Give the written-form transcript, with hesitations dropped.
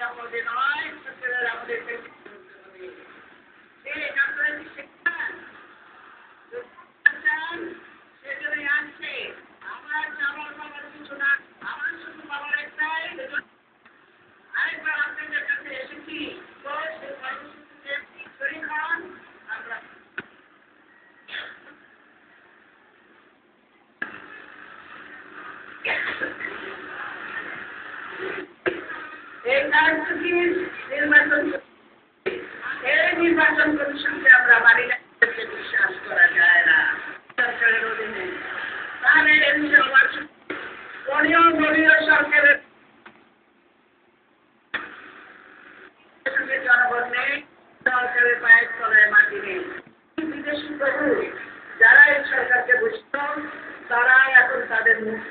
নিরাপদে নয়, সরকারের আমাদেরকে ঠিক আপনারা কি শিখছেন? সেজন্যই আসছে। আমার যাওয়ার বাবার কিছু না, আমার শুধু বাবার একটাই, আরেকবার আপনাদের কাছে এসেছি। তো সেই কর্মসূচিতে শরীর হন আমরা। এই কার্যসূচির নির্বাচন কমিশনকে আমরা মানি না, বিশ্বাস করা যায় না সরকারের অধীনে। তাহলে দলীয় সরকারের জনগণ নেই, সরকারের পায়ের তলায় মাটি নেই। বিদেশি প্রভু যারা এই সরকারকে বুঝত তারা এখন তাদের মুখ